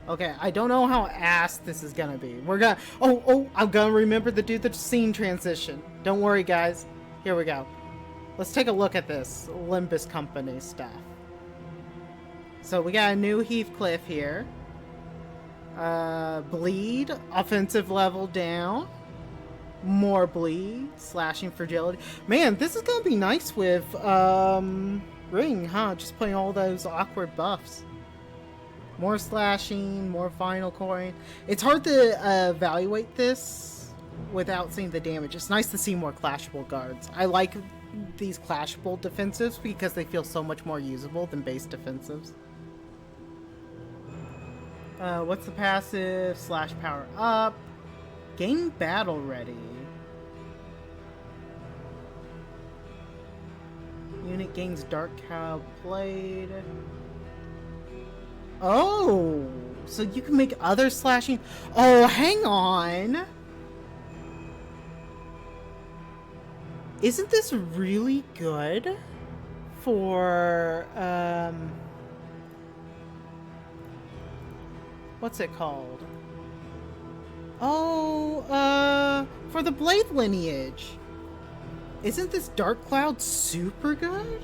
Okay, I don't know how ass this is gonna be. We're gonna... Oh, I'm gonna remember to do the scene transition. Don't worry, guys. Here we go. Let's take a look at this Limbus company stuff. So we got a new Heathcliff here. Bleed. Offensive level down. More bleed. Slashing fragility. Man, this is gonna be nice with, Ring, huh? Just playing all those awkward buffs. More slashing, more final coin. It's hard to evaluate this without seeing the damage. It's nice to see more clashable guards. I like these clashable defensives because they feel so much more usable than base defensives. What's the passive? Slash power up. Gain battle ready. Unit gains dark cow blade. Oh, so you can make other slashing. Oh, hang on. Isn't this really good for what's it called? Oh, for the blade lineage. Isn't this Dark Cloud super good?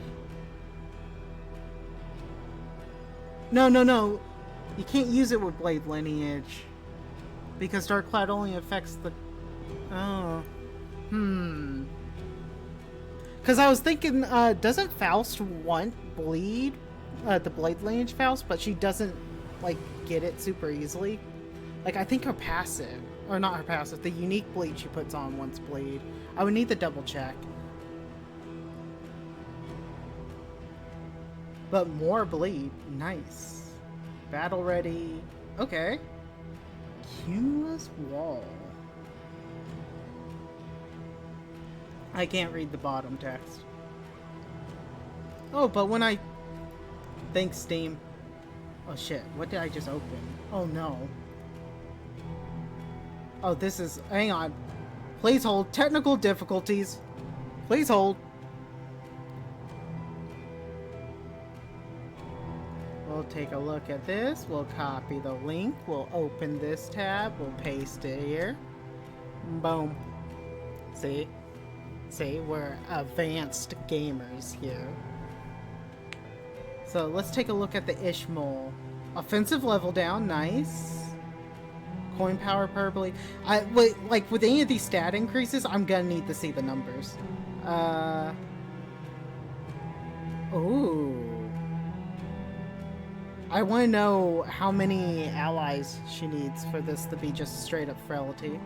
No. You can't use it with Blade Lineage. Because Dark Cloud only affects the... Oh. Because I was thinking, doesn't Faust want Bleed? The Blade Lineage Faust, but she doesn't, like, get it super easily. Like, I think her passive... Or not her passive, the unique Bleed she puts on wants Bleed. I would need to double check. But more bleed. Nice. Battle ready. Okay. Cumulus wall. I can't read the bottom text. Oh, but when I... Thanks, Steam. Oh shit, what did I just open? Oh no. Oh, this is... Hang on. Please hold. Technical difficulties. Please hold. We'll take a look at this. We'll copy the link. We'll open this tab. We'll paste it here. Boom. See? See, we're advanced gamers here. So let's take a look at the Ishmael. Offensive level down. Nice. Coin power per bleed. Like with any of these stat increases, I'm gonna need to see the numbers. Ooh. I want to know how many allies she needs for this to be just straight up frailty.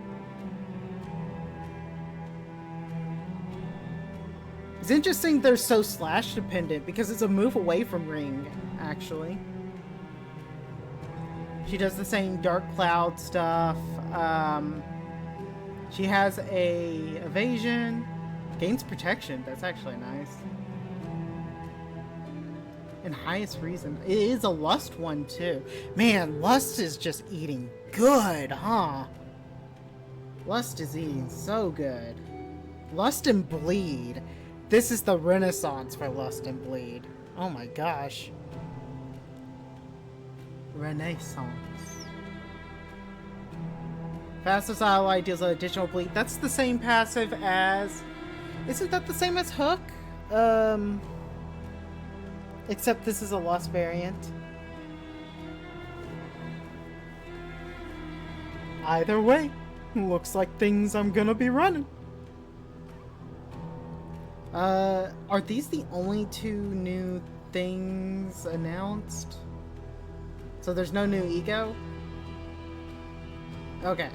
It's interesting they're so slash dependent because it's a move away from Ring, actually. She does the same Dark Cloud stuff. She has a evasion, gains protection. That's actually nice. And highest reason. It is a lust one too. Man, lust is just eating good, huh? Lust is eating so good. Lust and bleed. This is the renaissance for lust and bleed. Oh my gosh. Renaissance. Fastest ally deals an additional bleed. That's the same passive as... Isn't that the same as Hook? Except this is a lust variant. Either way, looks like things I'm gonna be running. Are these the only two new things announced? So there's no new ego? Okay.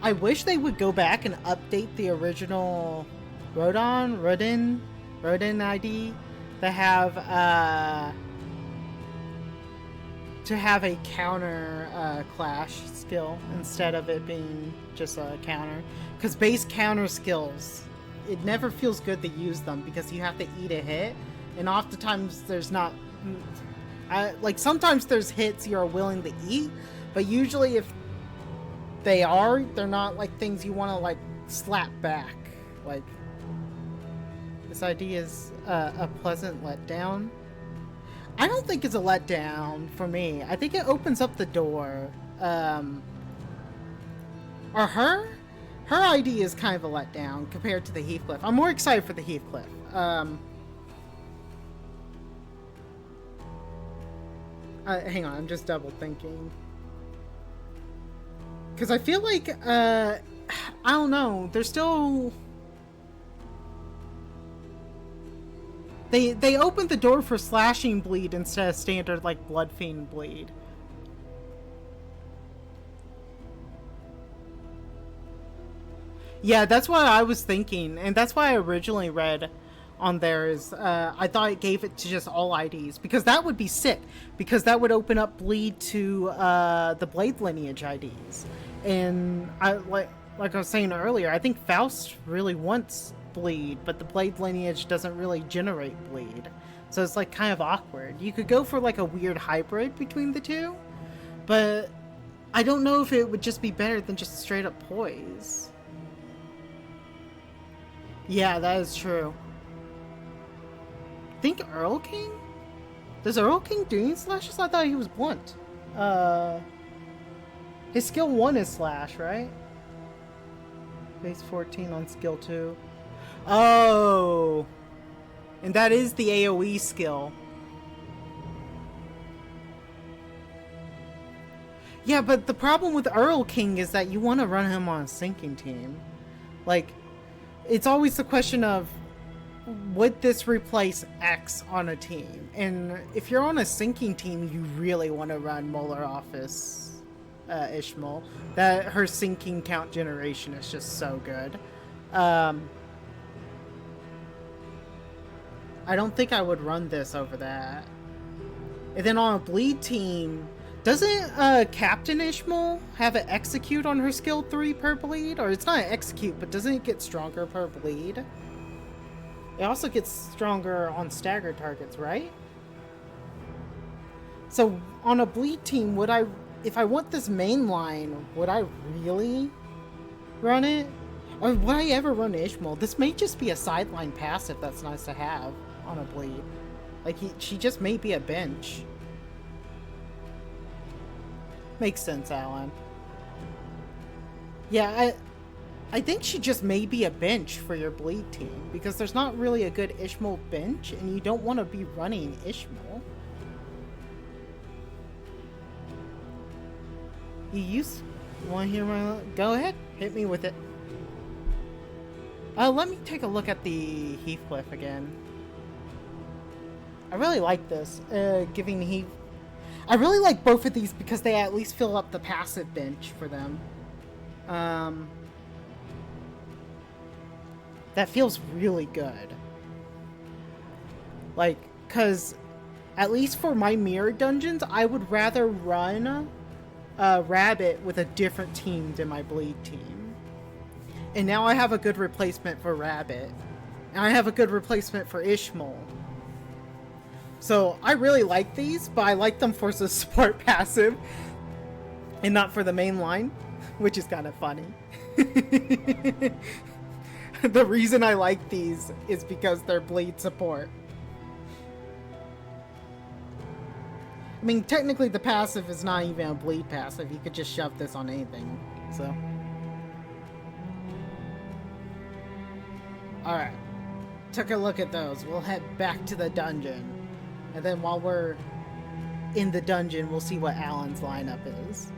I wish they would go back and update the original Rodin ID to have a counter clash skill instead of it being just a counter. Because base counter skills, it never feels good to use them because you have to eat a hit, and oftentimes there's not... like sometimes there's hits you're willing to eat, but usually if they're not like things you want to like slap back. Like, This idea is a pleasant letdown. I don't think it's a letdown for me. I think it opens up the door. Or her idea is kind of a letdown compared to the Heathcliff. I'm more excited for the Heathcliff. Hang on, I'm just double thinking. Because I feel like, I don't know, there's still... They opened the door for slashing bleed instead of standard, like, blood fiend bleed. Yeah, that's what I was thinking, and that's why I originally read on there is, I thought it gave it to just all IDs, because that would be sick, because that would open up bleed to, the Blade lineage IDs. And, like I was saying earlier, I think Faust really wants bleed, but the Blade lineage doesn't really generate bleed. So it's, like, kind of awkward. You could go for, like, a weird hybrid between the two, but I don't know if it would just be better than just straight up poise. Yeah, that is true. Think Earl King? Does Earl King do any slashes? I thought he was blunt. His skill 1 is slash, right? Base 14 on skill 2. Oh! And that is the AoE skill. Yeah, but the problem with Earl King is that you want to run him on a sinking team. Like, it's always the question of, would this replace X on a team? And if you're on a sinking team, you really want to run Molar Office Ishmael. That her sinking count generation is just so good. I don't think I would run this over that. And then on a bleed team, doesn't Captain Ishmael have an execute on her skill 3 per bleed? Or it's not an execute, but doesn't it get stronger per bleed? It also gets stronger on staggered targets, right? So on a bleed team, would I, if I want this main line, would I really run it? Or would I ever run Ishmael? This may just be a sideline passive that's nice to have on a bleed. Like, she just may be a bench. Makes sense, Alan. Yeah, I think she just may be a bench for your bleed team, because there's not really a good Ishmael bench, and you don't want to be running Ishmael. You want to hear my... Go ahead, hit me with it. Let me take a look at the Heathcliff again. I really like this, giving Heath... I really like both of these because they at least fill up the passive bench for them. That feels really good. Like, cause at least for my mirror dungeons, I would rather run Rabbit with a different team than my bleed team. And now I have a good replacement for Rabbit. And I have a good replacement for Ishmael. So I really like these, but I like them for the support passive and not for the main line, which is kind of funny. The reason I like these is because they're bleed support. I mean, technically the passive is not even a bleed passive. You could just shove this on anything, so. Alright. Took a look at those. We'll head back to the dungeon. And then while we're in the dungeon, we'll see what Alan's lineup is.